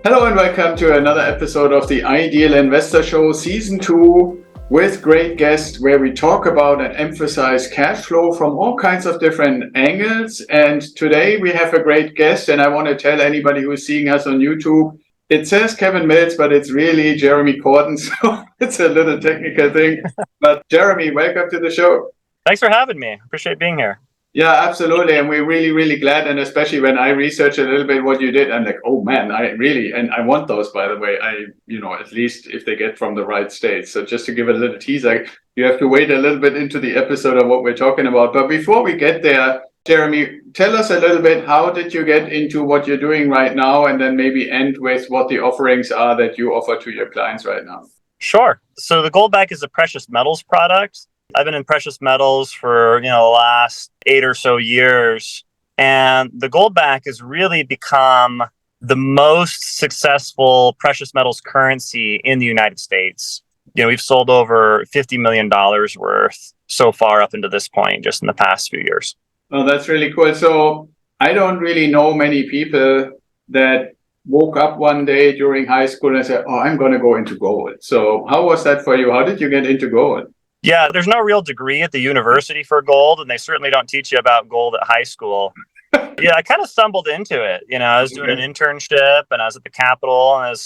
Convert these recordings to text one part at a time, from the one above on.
Hello and welcome to another episode of the Ideal Investor Show Season 2 with great guests where we talk about and emphasize cash flow from all kinds of different angles. And today we have a great guest, and I want to tell anybody who's seeing us on YouTube, it says Kevin Mills, but it's really Jeremy Cordon, so it's a little technical thing. But Jeremy, welcome to the show. Thanks for having me. Appreciate being here. Yeah, absolutely. And we're really, really glad. And especially when I researched a little bit what you did, I'm like, oh man, and I want those, by the way, at least if they get from the right state. So just to give a little teaser, you have to wait a little bit into the episode of what we're talking about. But before we get there, Jeremy, tell us a little bit, how did you get into what you're doing right now? And then maybe end with what the offerings are that you offer to your clients right now. Sure. So the Goldback is a precious metals product. I've been in precious metals for, the last 8 or so years. And the Goldback has really become the most successful precious metals currency in the United States. We've sold over $50 million worth so far up into this point, just in the past few years. Oh, that's really cool. So I don't really know many people that woke up one day during high school and said, oh, I'm going to go into gold. So how was that for you? How did you get into gold? Yeah, there's no real degree at the university for gold, and they certainly don't teach you about gold at high school. Yeah, I kind of stumbled into it. I was doing an internship, and I was at the Capitol, and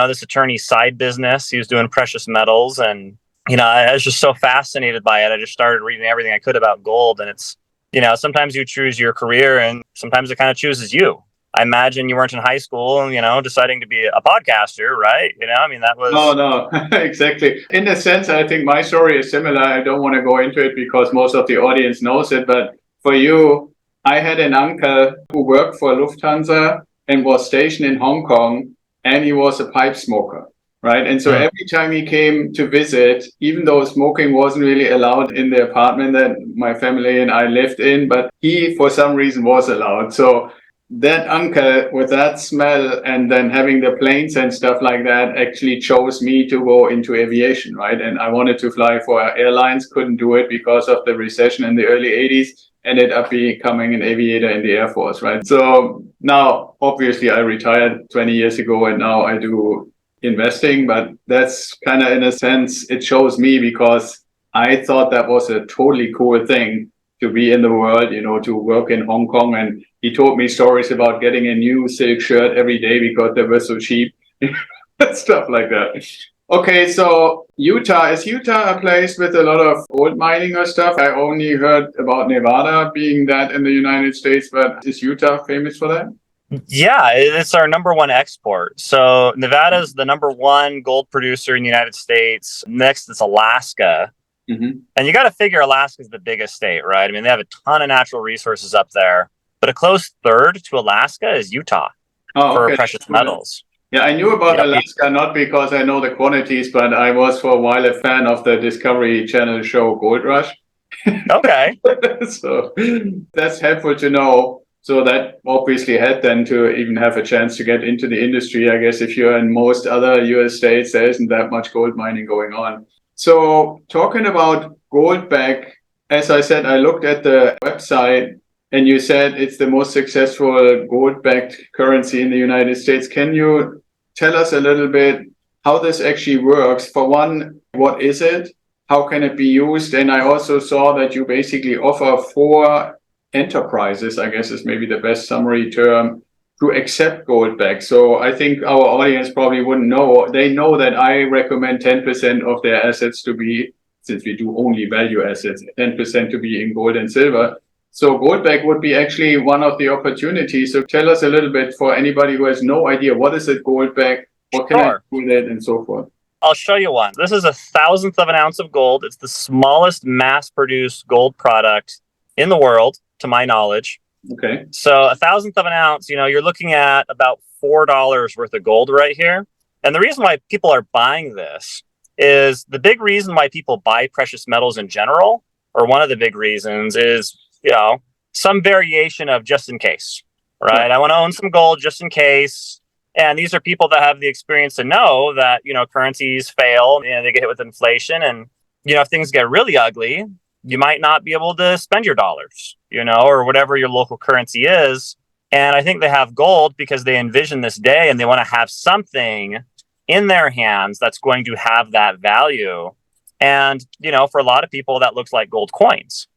this attorney's side business. He was doing precious metals, and, I was just so fascinated by it. I just started reading everything I could about gold, and it's, sometimes you choose your career, and sometimes it kind of chooses you. I imagine you weren't in high school and, deciding to be a podcaster, right? That was... No, exactly. In a sense, I think my story is similar. I don't want to go into it because most of the audience knows it. But for you, I had an uncle who worked for Lufthansa and was stationed in Hong Kong, and he was a pipe smoker, right? And so every time he came to visit, even though smoking wasn't really allowed in the apartment that my family and I lived in, but he, for some reason, was allowed. So that uncle with that smell and then having the planes and stuff like that actually chose me to go into aviation, right? And I wanted to fly for airlines, couldn't do it because of the recession in the early 80s, ended up becoming an aviator in the Air Force, right? So now, obviously, I retired 20 years ago and now I do investing, but that's kind of, in a sense, it shows me because I thought that was a totally cool thing to be in the world, to work in Hong Kong. And he told me stories about getting a new silk shirt every day because they were so cheap, stuff like that. Okay, so is Utah a place with a lot of gold mining or stuff? I only heard about Nevada being that in the United States, but is Utah famous for that? Yeah, it's our number one export. So Nevada is the number one gold producer in the United States. Next is Alaska. Mm-hmm. And you got to figure Alaska is the biggest state, right? They have a ton of natural resources up there. But a close third to Alaska is Utah for precious metals. Yeah, I knew about Alaska, not because I know the quantities, but I was for a while a fan of the Discovery Channel show Gold Rush. Okay. So that's helpful to know. So that obviously helped then to even have a chance to get into the industry. I guess if you're in most other US states, there isn't that much gold mining going on. So talking about Goldback, as I said, I looked at the website and you said it's the most successful gold-backed currency in the United States. Can you tell us a little bit how this actually works? For one, what is it? How can it be used? And I also saw that you basically offer 4 enterprises, I guess is maybe the best summary term, to accept Goldback. So I think our audience probably wouldn't know. They know that I recommend 10% of their assets to be, since we do only value assets, 10% to be in gold and silver. So Goldback would be actually one of the opportunities. So tell us a little bit for anybody who has no idea, what is it Goldback? What can I do with it and so forth? I'll show you one. This is 1,000th of an ounce of gold. It's the smallest mass-produced gold product in the world, to my knowledge. Okay. So 1,000th of an ounce, you're looking at about $4 worth of gold right here. And the reason why people are buying this is the big reason why people buy precious metals in general, or one of the big reasons is, some variation of just in case, right? I want to own some gold just in case. And these are people that have the experience to know that, currencies fail, they get hit with inflation. And, if things get really ugly, you might not be able to spend your dollars, or whatever your local currency is. And I think they have gold because they envision this day and they want to have something in their hands that's going to have that value. And, for a lot of people, that looks like gold coins.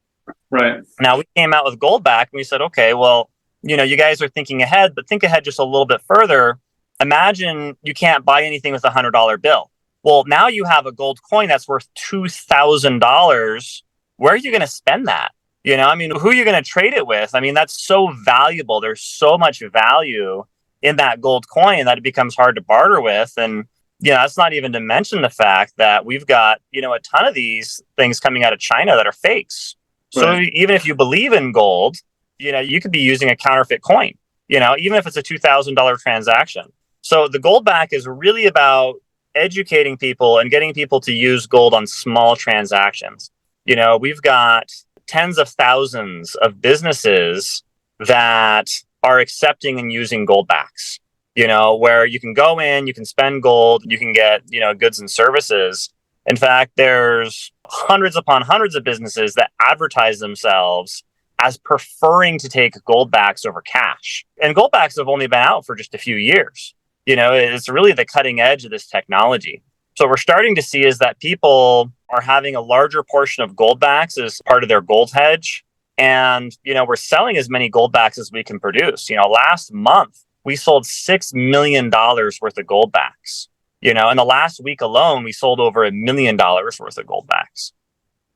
Right. Now, we came out with Goldback and we said, okay, well, you guys are thinking ahead, but think ahead just a little bit further. Imagine you can't buy anything with $100 bill. Well, now you have a gold coin that's worth $2,000. Where are you going to spend that? Who are you going to trade it with? That's so valuable. There's so much value in that gold coin that it becomes hard to barter with. And, that's not even to mention the fact that we've got, a ton of these things coming out of China that are fakes. So Right. even if you believe in gold, you could be using a counterfeit coin, even if it's a $2,000 transaction. So the Goldback is really about educating people and getting people to use gold on small transactions. We've got tens of thousands of businesses that are accepting and using Goldbacks, where you can go in, you can spend gold, you can get, goods and services. In fact, there's hundreds upon hundreds of businesses that advertise themselves as preferring to take Goldbacks over cash. And Goldbacks have only been out for just a few years. It's really the cutting edge of this technology. So what we're starting to see is that people are having a larger portion of Goldbacks as part of their gold hedge. And, we're selling as many Goldbacks as we can produce. Last month, we sold $6 million worth of Goldbacks. In the last week alone, we sold over $1 million worth of Goldbacks.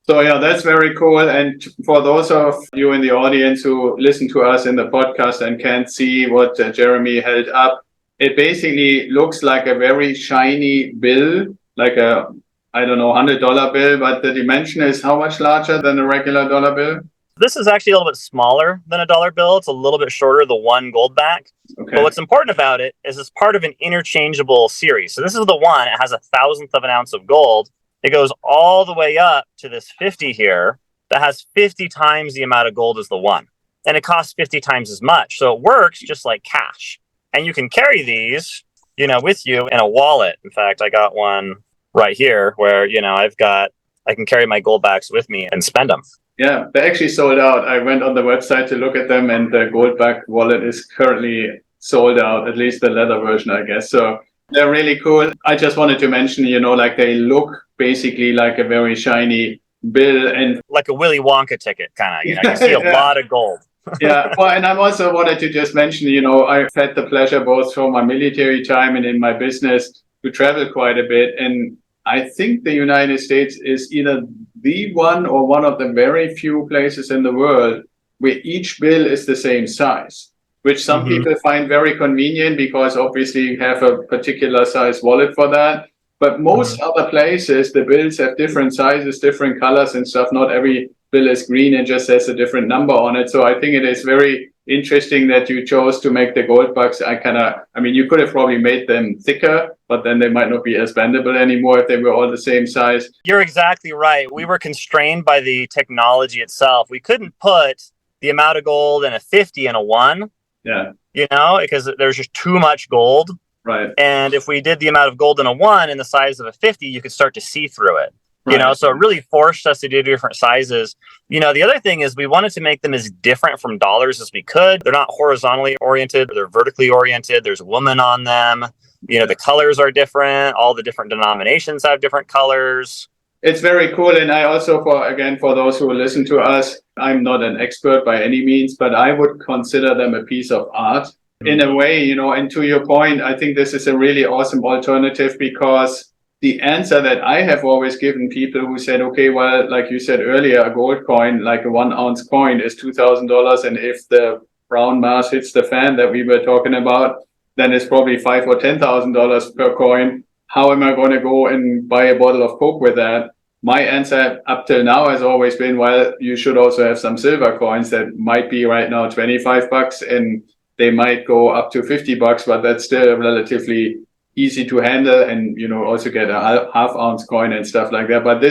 So yeah, that's very cool. And for those of you in the audience who listen to us in the podcast and can't see what Jeremy held up, it basically looks like a very shiny bill, like a, I don't know, $100 bill, but the dimension is how much larger than a regular dollar bill? This is actually a little bit smaller than a dollar bill. It's a little bit shorter, the one Goldback. Okay. But what's important about it is it's part of an interchangeable series. So this is the one, it has 1,000th of an ounce of gold. It goes all the way up to this 50 here that has 50 times the amount of gold as the one. And it costs 50 times as much. So it works just like cash. And you can carry these, with you in a wallet. In fact, I got one right here where, I can carry my Goldbacks with me and spend them. Yeah, they actually sold out. I went on the website to look at them and the Goldback wallet is currently sold out, at least the leather version, I guess. So they're really cool. I just wanted to mention, they look basically like a very shiny bill and like a Willy Wonka ticket, kind of, you see a lot of gold. Yeah, well, and I also wanted to just mention, I've had the pleasure both from my military time and in my business to travel quite a bit. And I think the United States is either the one or one of the very few places in the world where each bill is the same size, which some people find very convenient because obviously you have a particular size wallet for that. But most other places, the bills have different sizes, different colors and stuff. Not every bill is green and just has a different number on it. So I think it is very interesting that you chose to make the Goldbacks. You could have probably made them thicker, but then they might not be as bendable anymore if they were all the same size. You're exactly right. We were constrained by the technology itself. We couldn't put the amount of gold in a 50 and a 1. Yeah. Because there's just too much gold. Right. And if we did the amount of gold in a 1 in the size of a 50, you could start to see through it. Right. So it really forced us to do different sizes. The other thing is we wanted to make them as different from dollars as we could. They're not horizontally oriented. They're vertically oriented. There's a woman on them. The colors are different. All the different denominations have different colors. It's very cool. And I also, for those who listen to us, I'm not an expert by any means, but I would consider them a piece of art in a way, and to your point, I think this is a really awesome alternative because the answer that I have always given people who said, okay, well, like you said earlier, a gold coin, like a 1 ounce coin is $2,000. And if the brown mass hits the fan that we were talking about, then it's probably $5,000 or $10,000 per coin. How am I going to go and buy a bottle of Coke with that? My answer up till now has always been, well, you should also have some silver coins that might be right now $25 and they might go up to $50, but that's still relatively easy to handle and, also get a half ounce coin and stuff like that. But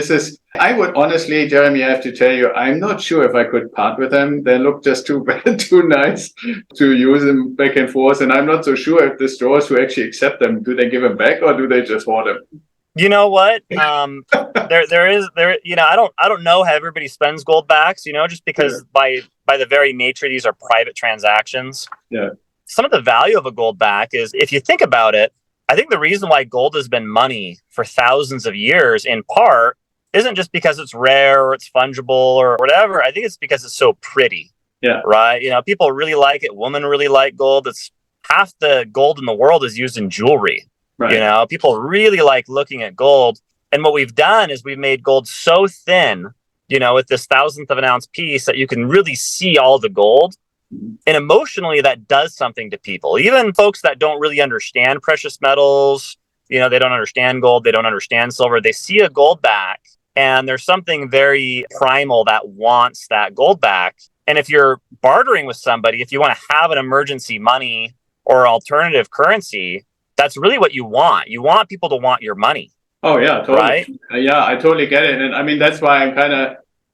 I would honestly, Jeremy, I have to tell you, I'm not sure if I could part with them. They look just too nice to use them back and forth. And I'm not so sure if the stores who actually accept them, do they give them back or do they just hoard them? You know what? I don't know how everybody spends Goldbacks, just because by the very nature, these are private transactions. Yeah. Some of the value of a Goldback is, if you think about it, I think the reason why gold has been money for thousands of years, in part, isn't just because it's rare or it's fungible or whatever. I think it's because it's so pretty. Yeah. Right? People really like it. Women really like gold. It's half the gold in the world is used in jewelry. Right. People really like looking at gold. And what we've done is we've made gold so thin, with this thousandth of an ounce piece, that you can really see all the gold. And emotionally, that does something to people. Even folks that don't really understand precious metals, they don't understand gold, they don't understand silver. They see a gold back, and there's something very primal that wants that gold back. And if you're bartering with somebody, if you want to have an emergency money or alternative currency, that's really what you want. You want people to want your money. Oh yeah, totally. Right? Yeah, I totally get it. And I mean, that's why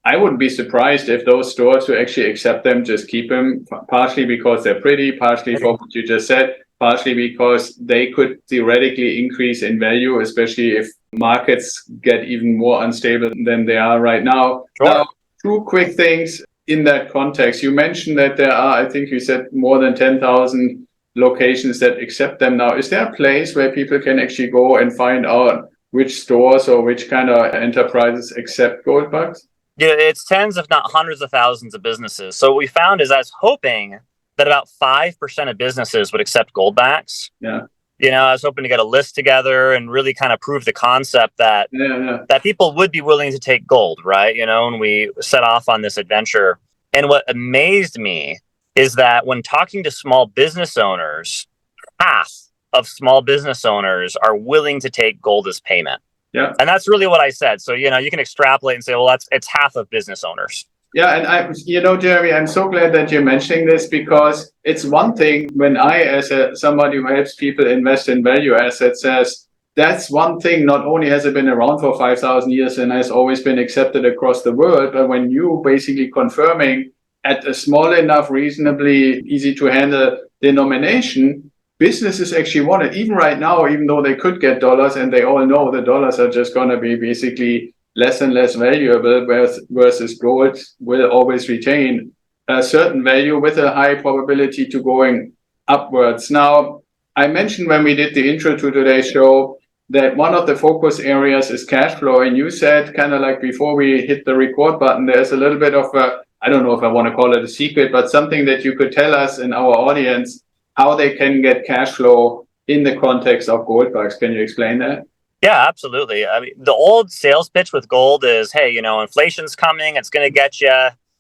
I wouldn't be surprised if those stores who actually accept them just keep them, partially because they're pretty, partially for what you just said, partially because they could theoretically increase in value, especially if markets get even more unstable than they are right now. Sure. Now, two quick things in that context. You mentioned that there are, I think you said, more than 10,000 locations that accept them now. Is there a place where people can actually go and find out which stores or which kind of enterprises accept Goldbacks? Yeah, it's tens, if not hundreds of thousands of businesses. So what we found is, I was hoping that about 5% of businesses would accept Goldbacks. Yeah. I was hoping to get a list together and really kind of prove the concept that that people would be willing to take gold, right? And we set off on this adventure. And what amazed me is that when talking to small business owners, half of small business owners are willing to take gold as payment. Yeah. And that's really what I said. So, you can extrapolate and say, well, it's half of business owners. Yeah. And Jeremy, I'm so glad that you're mentioning this, because it's one thing when I, as somebody who helps people invest in value assets, says that's one thing. Not only has it been around for 5,000 years and has always been accepted across the world, but when you basically confirming at a small enough, reasonably easy to handle denomination, businesses actually want it. Even right now, even though they could get dollars, and they all know the dollars are just going to be basically less and less valuable, versus gold will always retain a certain value with a high probability to going upwards. Now, I mentioned when we did the intro to today's show that one of the focus areas is cash flow. And you said, kind of like before we hit the record button, there's a little bit of I don't know if I want to call it a secret, but something that you could tell us and our audience how they can get cash flow in the context of Goldbacks. Can you explain that? Yeah, absolutely. I mean, the old sales pitch with gold is, hey, inflation's coming, it's going to get you.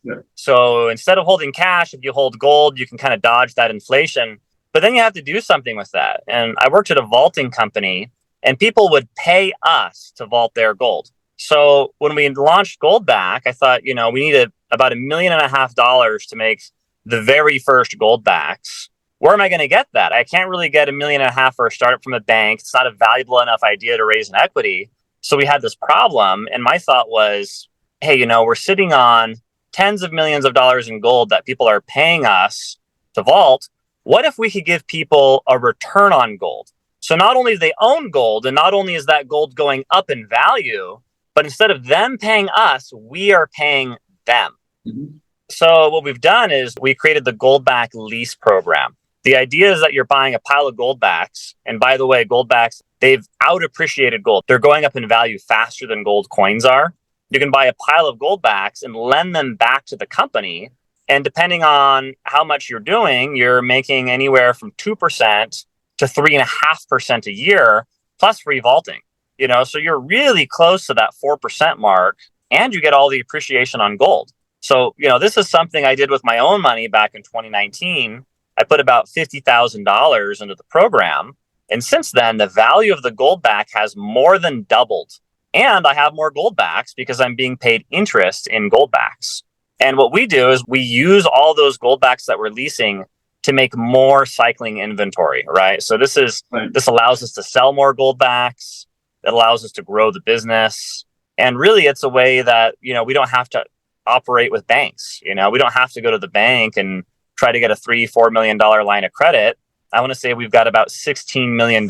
Yeah. So instead of holding cash, if you hold gold, you can kind of dodge that inflation. But then you have to do something with that. And I worked at a vaulting company, and people would pay us to vault their gold. So when we launched Goldback, I thought, we needed about $1.5 million to make the very first Goldbacks. Where am I going to get that? I can't really get $1.5 million for a startup from a bank. It's not a valuable enough idea to raise an equity. So we had this problem. And my thought was, hey, we're sitting on tens of millions of dollars in gold that people are paying us to vault. What if we could give people a return on gold? So not only do they own gold, and not only is that gold going up in value, but instead of them paying us, we are paying them. Mm-hmm. So what we've done is we created the Goldback lease program. The idea is that you're buying a pile of Goldbacks. And by the way, Goldbacks, they've out-appreciated gold. They're going up in value faster than gold coins are. You can buy a pile of Goldbacks and lend them back to the company. And depending on how much you're doing, you're making anywhere from 2% to 3.5% a year, plus free vaulting. So you're really close to that 4% mark, and you get all the appreciation on gold. So, this is something I did with my own money back in 2019. I put about $50,000 into the program. And since then, the value of the Goldback has more than doubled. And I have more Goldbacks because I'm being paid interest in Goldbacks. And what we do is we use all those Goldbacks that we're leasing to make more cycling inventory, right? So this allows us to sell more Goldbacks. It allows us to grow the business. And really, it's a way that, we don't have to operate with banks. We don't have to go to the bank and try to get a $3-4 million line of credit. I want to say we've got about $16 million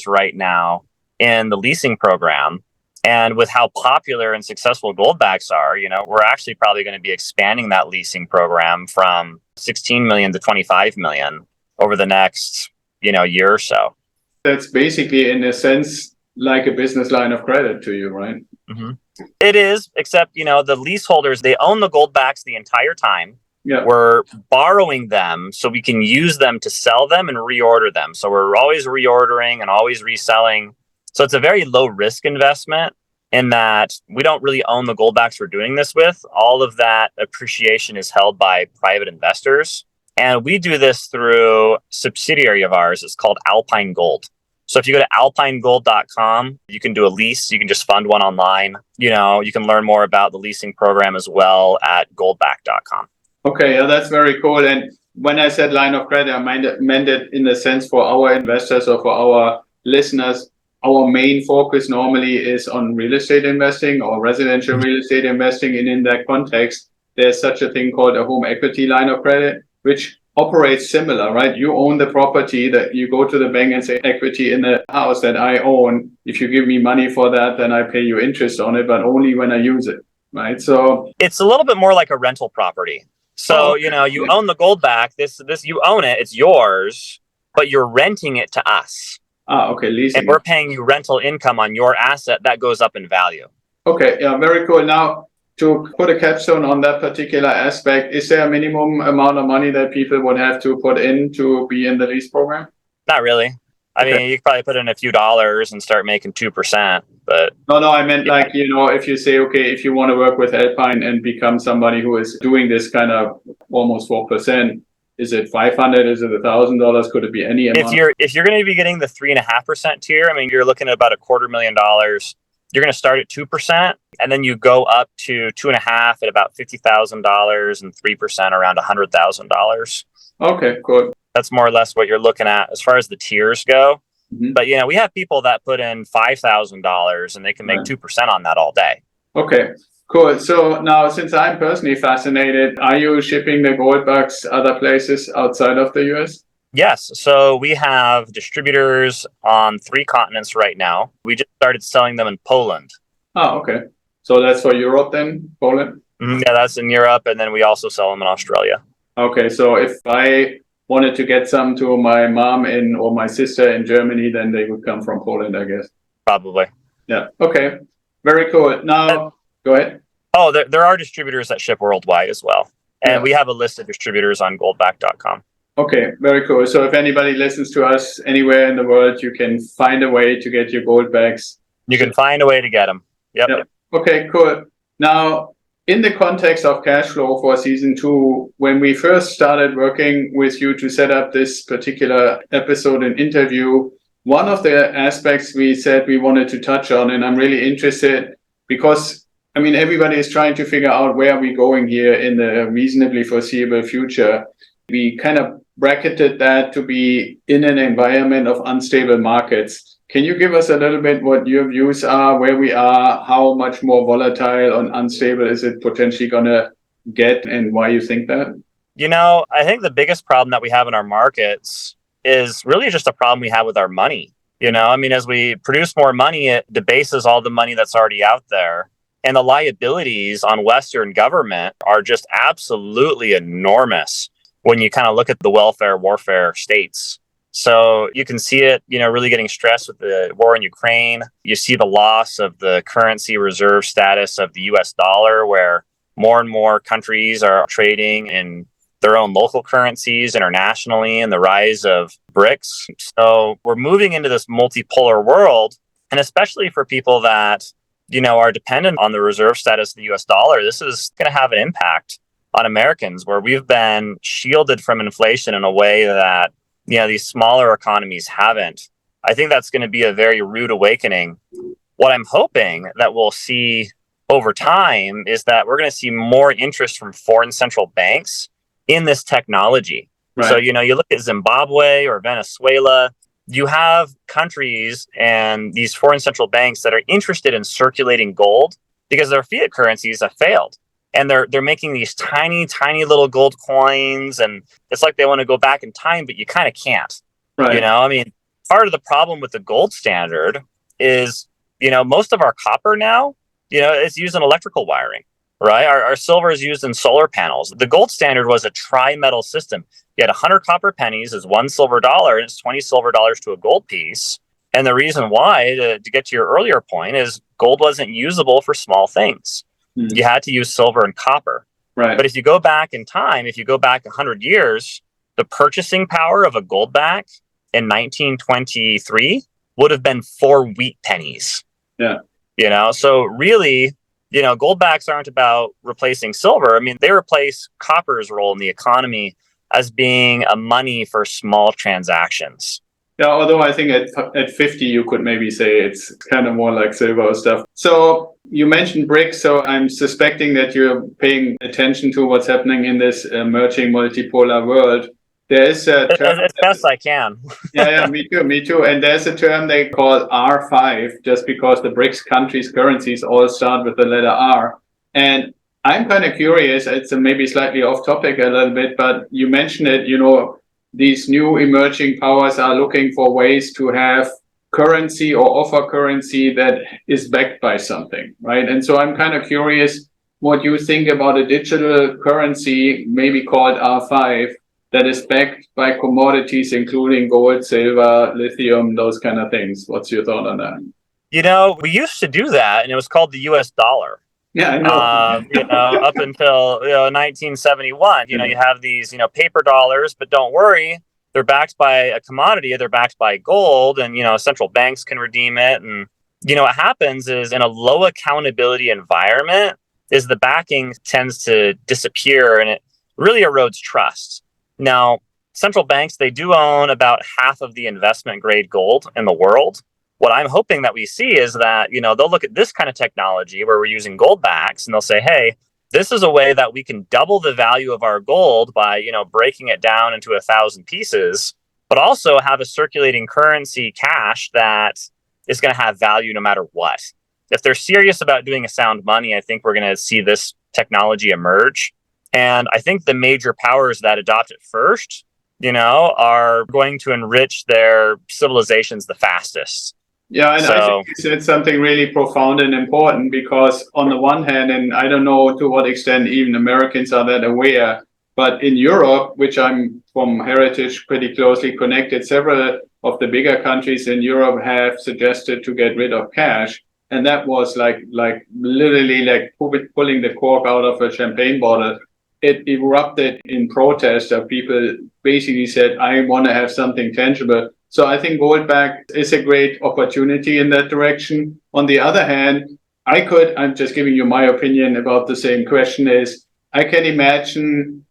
right now in the leasing program. And with how popular and successful Goldbacks are, we're actually probably going to be expanding that leasing program from 16 million to 25 million over the next, year or so. That's basically, in a sense, like a business line of credit to you, right? Mm-hmm. It is, except, the leaseholders, they own the Goldbacks the entire time. Yeah. We're borrowing them so we can use them to sell them and reorder them. So we're always reordering and always reselling. So it's a very low risk investment in that we don't really own the Goldbacks we're doing this with. All of that appreciation is held by private investors. And we do this through a subsidiary of ours. It's called Alpine Gold. So if you go to alpinegold.com, you can do a lease. You can just fund one online. You can learn more about the leasing program as well at goldback.com. Okay, yeah, that's very cool. And when I said line of credit, I meant it in the sense for our investors or for our listeners. Our main focus normally is on real estate investing or residential real estate investing. And in that context, there's such a thing called a home equity line of credit, which operates similar, right? You own the property that you go to the bank and say equity in the house that I own. If you give me money for that, then I pay you interest on it, but only when I use it, right? So it's a little bit more like a rental property. So, you own the Goldback, this, you own it, it's yours, but you're renting it to us. Okay, leasing. And we're paying you rental income on your asset that goes up in value. Okay, yeah, very cool. Now, to put a capstone on that particular aspect, is there a minimum amount of money that people would have to put in to be in the lease program? Not really. I mean, you could probably put in a few dollars and start making 2%, but... No, I meant if you say, okay, if you want to work with Alpine and become somebody who is doing this kind of almost 4%, is it $500? Is it $1,000? Could it be any amount? If you're going to be getting the 3.5% tier, I mean, you're looking at about $250,000. You're going to start at 2%, and then you go up to 2.5% at about $50,000 and 3% around $100,000. Okay, cool. That's more or less what you're looking at as far as the tiers go. Mm-hmm. But, we have people that put in $5,000 and they can make 2% on that all day. Okay, cool. So now, since I'm personally fascinated, are you shipping the Goldbacks other places outside of the US? Yes. So we have distributors on 3 continents right now. We just started selling them in Poland. Oh, okay. So that's for Europe then, Poland? Yeah, that's in Europe. And then we also sell them in Australia. Okay. So if I wanted to get some to my mom or my sister in Germany, then they would come from Poland, I guess. Probably. Yeah. Okay. Very cool. Now, go ahead. Oh, there are distributors that ship worldwide as well. And we have a list of distributors on goldback.com. Okay, very cool. So if anybody listens to us anywhere in the world, you can find a way to get your Goldbacks. You can find a way to get them. Yep. Okay, cool. Now, in the context of cash flow for season 2, when we first started working with you to set up this particular episode and interview, one of the aspects we said we wanted to touch on, and I'm really interested because, I mean, everybody is trying to figure out where we're going here in the reasonably foreseeable future. We kind of bracketed that to be in an environment of unstable markets. Can you give us a little bit what your views are, where we are, how much more volatile and unstable is it potentially going to get, and why you think that? I think the biggest problem that we have in our markets is really just a problem we have with our money. As we produce more money, it debases all the money that's already out there. And the liabilities on Western government are just absolutely enormous when you kind of look at the welfare warfare states. So you can see it, really getting stressed with the war in Ukraine. You see the loss of the currency reserve status of the US dollar, where more and more countries are trading in their own local currencies internationally, and the rise of BRICS. So we're moving into this multipolar world. And especially for people that, are dependent on the reserve status of the US dollar, this is going to have an impact on Americans, where we've been shielded from inflation in a way that, these smaller economies haven't. I think that's going to be a very rude awakening. What I'm hoping that we'll see over time is that we're going to see more interest from foreign central banks in this technology. Right. So, you look at Zimbabwe or Venezuela, you have countries and these foreign central banks that are interested in circulating gold because their fiat currencies have failed. And they're making these tiny, tiny little gold coins. And it's like they want to go back in time, but you kind of can't. Right. Part of the problem with the gold standard is, most of our copper now, is used in electrical wiring, right? Our silver is used in solar panels. The gold standard was a tri-metal system. You had 100 copper pennies is $1 silver dollar, and it's 20 silver dollars to a gold piece. And the reason why, to get to your earlier point, is gold wasn't usable for small things. You had to use silver and copper. Right. But if you go back in time, if you go back 100 years, the purchasing power of a Goldback in 1923 would have been 4 wheat pennies. Yeah. So really, Goldbacks aren't about replacing silver. I mean, they replace copper's role in the economy as being a money for small transactions. Yeah, although I think at 50, you could maybe say it's kind of more like silver stuff. So you mentioned BRICS, so I'm suspecting that you're paying attention to what's happening in this emerging multipolar world. There is a term as best I can. yeah, me too. And there's a term they call R5, just because the BRICS countries' currencies all start with the letter R. And I'm kind of curious, it's maybe slightly off topic a little bit, but you mentioned it, these new emerging powers are looking for ways to have currency or offer currency that is backed by something, right? And so I'm kind of curious what you think about a digital currency, maybe called R5, that is backed by commodities, including gold, silver, lithium, those kind of things. What's your thought on that? We used to do that, and it was called the US dollar. Yeah, I know. Up until 1971, you have these paper dollars, but don't worry, they're backed by a commodity. They're backed by gold, and central banks can redeem it. And what happens is, in a low accountability environment, is the backing tends to disappear, and it really erodes trust. Now, central banks, they do own about half of the investment grade gold in the world. What I'm hoping that we see is that, they'll look at this kind of technology where we're using Goldbacks, and they'll say, hey, this is a way that we can double the value of our gold by, breaking it down into 1,000 pieces, but also have a circulating currency cash that is going to have value no matter what. If they're serious about doing a sound money, I think we're going to see this technology emerge. And I think the major powers that adopt it first, are going to enrich their civilizations the fastest. Yeah, and I think you said something really profound and important, because on the one hand, and I don't know to what extent even Americans are that aware, but in Europe, which I'm from heritage pretty closely connected, several of the bigger countries in Europe have suggested to get rid of cash. And that was like literally like pulling the cork out of a champagne bottle. It erupted in protest of people basically said, I want to have something tangible. So I think Goldback is a great opportunity in that direction. On the other hand, I'm just giving you my opinion about the same question, is I can imagine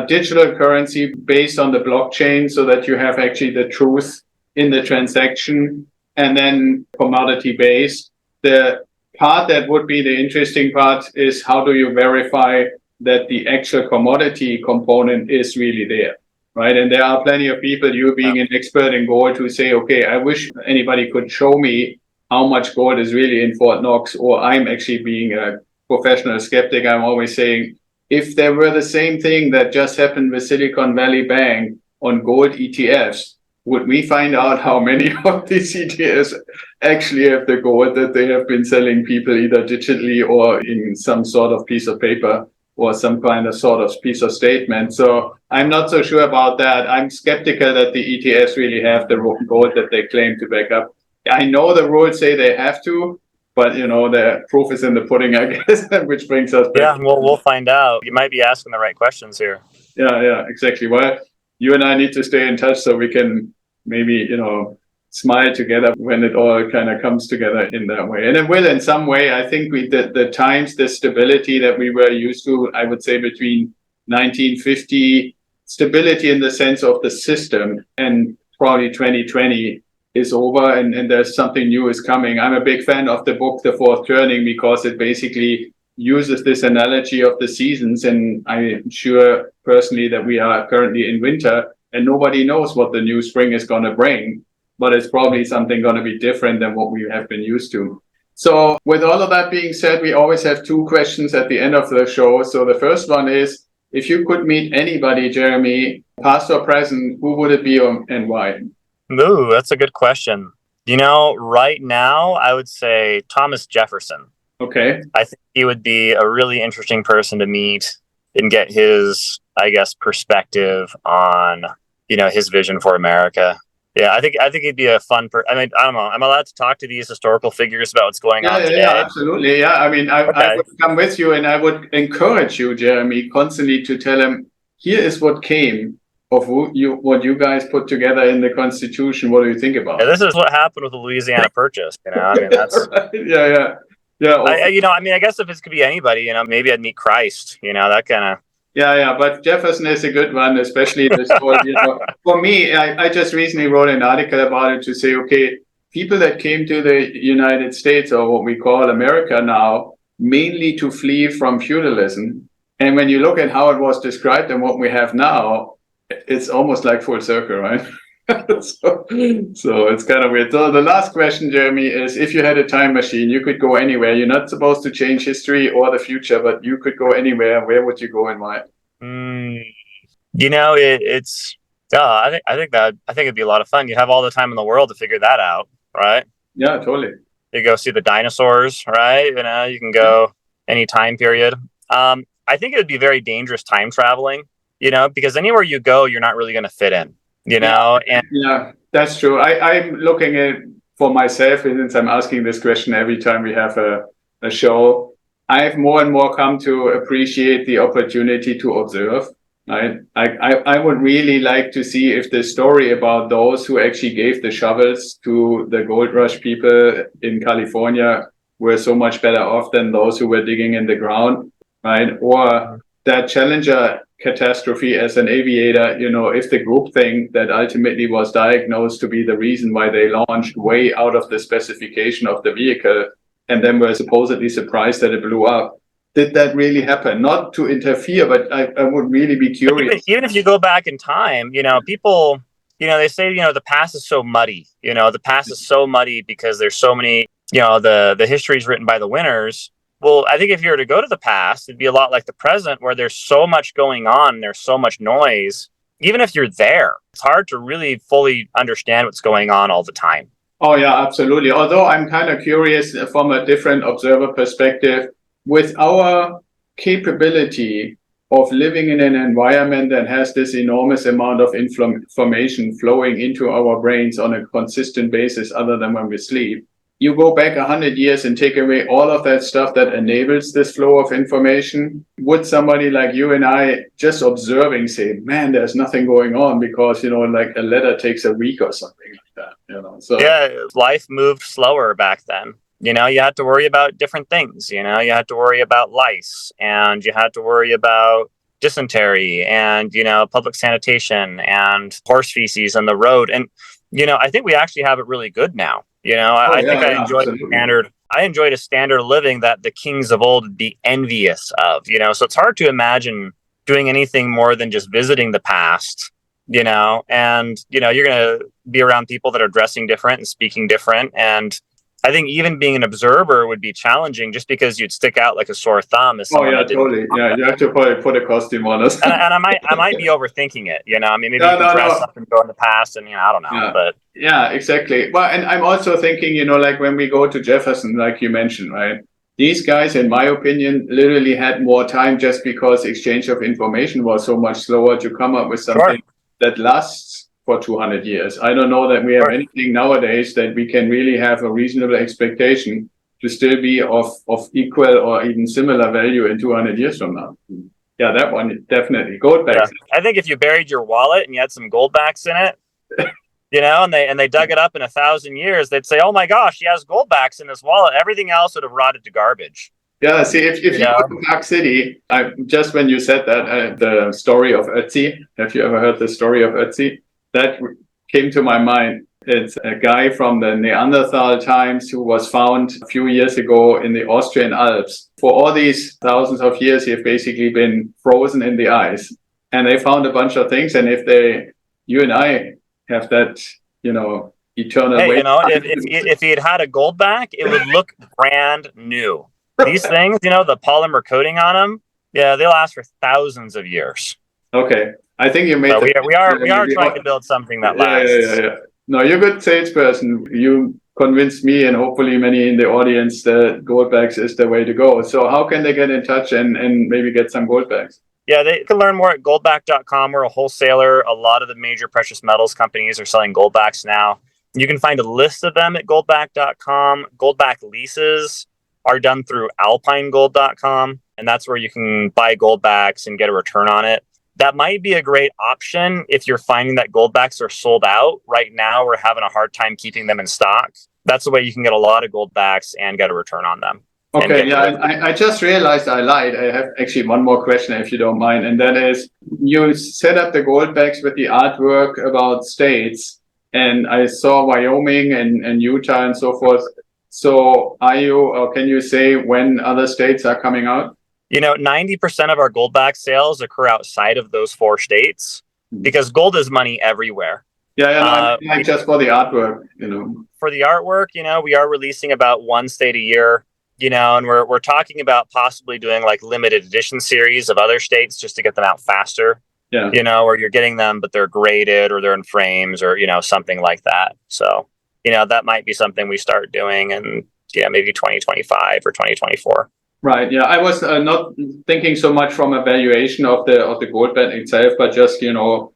digital currency based on the blockchain, so that you have actually the truth in the transaction, and then commodity based. The part that would be the interesting part is, how do you verify that the actual commodity component is really there? Right. And there are plenty of people, you being an expert in gold, who say, okay, I wish anybody could show me how much gold is really in Fort Knox, or I'm actually being a professional skeptic. I'm always saying, if there were the same thing that just happened with Silicon Valley Bank on gold ETFs, would we find out how many of these ETFs actually have the gold that they have been selling people either digitally or in some sort of piece of paper, or some kind of sort of piece of statement? So I'm not so sure about that. I'm skeptical that the ETFs really have the gold that they claim to back up. I know the rules say they have to, but the proof is in the pudding, I guess, which brings us back. Yeah, we'll find out. You might be asking the right questions here. Yeah, exactly. Well, you and I need to stay in touch so we can maybe, smile together when it all kind of comes together in that way. And it will in some way. I think the stability that we were used to, I would say between 1950, stability in the sense of the system, and probably 2020 is over, and there's something new is coming. I'm a big fan of the book, The Fourth Turning, because it basically uses this analogy of the seasons. And I'm sure personally that we are currently in winter, and nobody knows what the new spring is going to bring, but it's probably something going to be different than what we have been used to. So with all of that being said, we always have 2 questions at the end of the show. So the first one is, if you could meet anybody, Jeremy, past or present, who would it be and why? Ooh, that's a good question. Right now, I would say Thomas Jefferson. Okay. I think he would be a really interesting person to meet and get his, I guess, perspective on, his vision for America. Yeah, I think he'd be a fun I mean, I don't know. I'm allowed to talk to these historical figures about what's going on Yeah, today. absolutely. Yeah, I mean, I Okay. would come with you, and I would encourage you, Jeremy, constantly to tell him, here is what came of what you guys put together in the Constitution. What do you think Yeah, about this is what happened with the Louisiana Purchase. I mean, it? that's, Right. Yeah. I mean, I guess if it could be anybody, maybe I'd meet Christ, that kind of. Yeah. But Jefferson is a good one, especially this whole, for me, I just recently wrote an article about it to say, okay, people that came to the United States, or what we call America now, mainly to flee from feudalism. And when you look at how it was described and what we have now, it's almost like full circle, right? So it's kind of weird. So the last question, Jeremy, is if you had a time machine, you could go anywhere. You're not supposed to change history or the future, but you could go anywhere. Where would you go and why? It's. I think it'd be a lot of fun. You'd have all the time in the world to figure that out, right? Yeah, totally. You go see the dinosaurs, right? You can go any time period. I think it would be very dangerous time traveling, because anywhere you go, you're not really going to fit in, and Yeah, that's true. I'm looking at for myself, since I'm asking this question every time we have a show. I've more and more come to appreciate the opportunity to observe. I would really like to see if the story about those who actually gave the shovels to the gold rush people in California were so much better off than those who were digging in the ground, right? Or that Challenger catastrophe as an aviator, if the group thing that ultimately was diagnosed to be the reason why they launched way out of the specification of the vehicle and then were supposedly surprised that it blew up. Did that really happen? Not to interfere, but I would really be curious. Even if you go back in time, people, they say, the past is so muddy. The past is so muddy because there's so many, the history is written by the winners. Well, I think if you were to go to the past, it'd be a lot like the present, where there's so much going on, there's so much noise. Even if you're there, it's hard to really fully understand what's going on all the time. Oh, yeah, absolutely. Although I'm kind of curious from a different observer perspective, with our capability of living in an environment that has this enormous amount of information flowing into our brains on a consistent basis, other than when we sleep, you go back 100 years and take away all of that stuff that enables this flow of information. Would somebody like you and I just observing say, man, there's nothing going on because, like a letter takes a week or something like that, So yeah, life moved slower back then. You had to worry about different things. You had to worry about lice, and you had to worry about dysentery, and, public sanitation and horse feces on the road. And, I think we actually have it really good now. I think I enjoyed I enjoyed a standard of living that the kings of old would be envious of, so it's hard to imagine doing anything more than just visiting the past, and, you're going to be around people that are dressing different and speaking different. And I think even being an observer would be challenging, just because you'd stick out like a sore thumb as someone that didn't. Totally. Yeah, you have to put a costume on us. and I might be overthinking it. I mean, maybe you can dress up and go in the past, and I don't know, but yeah, exactly. Well, and I'm also thinking, like when we go to Jefferson, like you mentioned, right? These guys, in my opinion, literally had more time just because exchange of information was so much slower to come up with something that lasts for 200 years. I don't know that we have anything nowadays that we can really have a reasonable expectation to still be of equal or even similar value in 200 years from now. Yeah, that one definitely. Goldbacks. Yeah. I think if you buried your wallet and you had some Goldbacks in it, and they dug it up in 1,000 years, they'd say, "Oh my gosh, he has Goldbacks in his wallet." Everything else would have rotted to garbage. Yeah, see, if you go to Park City, just when you said that, the story of Ötzi, have you ever heard the story of Ötzi? That came to my mind. It's a guy from the Neanderthal times who was found a few years ago in the Austrian Alps. For all these thousands of years, he's basically been frozen in the ice. And they found a bunch of things. And if you and I have that, eternal way. If he had a Goldback, it would look brand new. These things, the polymer coating on them, yeah, they last for thousands of years. Okay. I think you made. So we are trying to build something that lasts. Yeah. No, you're a good salesperson. You convinced me and hopefully many in the audience that Goldbacks is the way to go. So how can they get in touch and maybe get some Goldbacks? Yeah, they can learn more at goldback.com. We're a wholesaler. A lot of the major precious metals companies are selling Goldbacks now. You can find a list of them at goldback.com. Goldback leases are done through alpinegold.com, and that's where you can buy Goldbacks and get a return on it. That might be a great option if you're finding that Goldbacks are sold out. Right now, we're having a hard time keeping them in stock. That's the way you can get a lot of Goldbacks and get a return on them. Okay, yeah, I just realized I lied. I have actually one more question, if you don't mind, and that is, you set up the Goldbacks with the artwork about states, and I saw Wyoming and Utah and so forth. So can you say when other states are coming out? 90% of our Goldback sales occur outside of those 4 states because gold is money everywhere. Yeah, like just for the artwork, For the artwork, we are releasing about 1 state a year. And we're talking about possibly doing like limited edition series of other states just to get them out faster. Yeah. Or you're getting them, but they're graded or they're in frames or, something like that. So, that might be something we start doing in, maybe 2025 or 2024. Right. Yeah. I was not thinking so much from a valuation of the gold band itself, but just,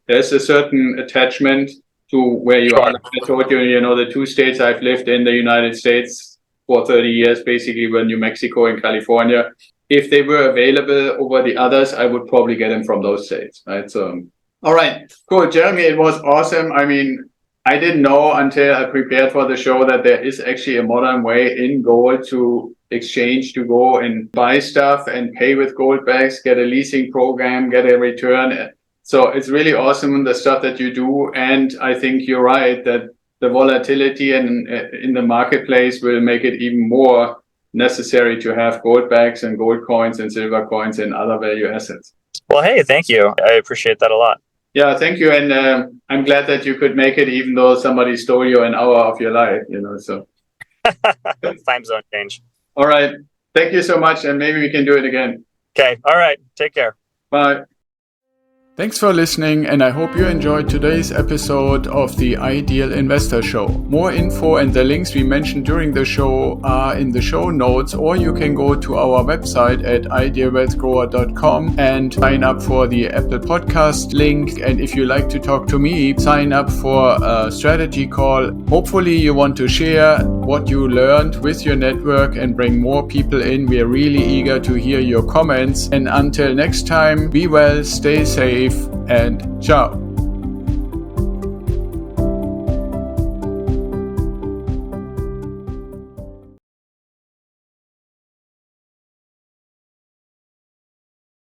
there's a certain attachment to where you are. I told you, the 2 states I've lived in the United States for 30 years, basically were New Mexico and California. If they were available over the others, I would probably get them from those states, right? So, all right, cool. Jeremy, it was awesome. I mean, I didn't know until I prepared for the show that there is actually a modern way in gold to exchange, to go and buy stuff and pay with Goldbacks, get a leasing program, get a return. So it's really awesome, the stuff that you do. And I think you're right that the volatility in the marketplace will make it even more necessary to have Goldbacks and gold coins and silver coins and other value assets. Well, hey, thank you. I appreciate that a lot. Yeah, thank you. And I'm glad that you could make it, even though somebody stole you an hour of your life, so. Time zone change. All right. Thank you so much. And maybe we can do it again. Okay. All right. Take care. Bye. Thanks for listening, and I hope you enjoyed today's episode of the Ideal Investor Show. More info and the links we mentioned during the show are in the show notes, or you can go to our website at idealwealthgrower.com and sign up for the Apple Podcast link. And if you like to talk to me, sign up for a strategy call. Hopefully you want to share what you learned with your network and bring more people in. We are really eager to hear your comments. And until next time, be well, stay safe, and ciao.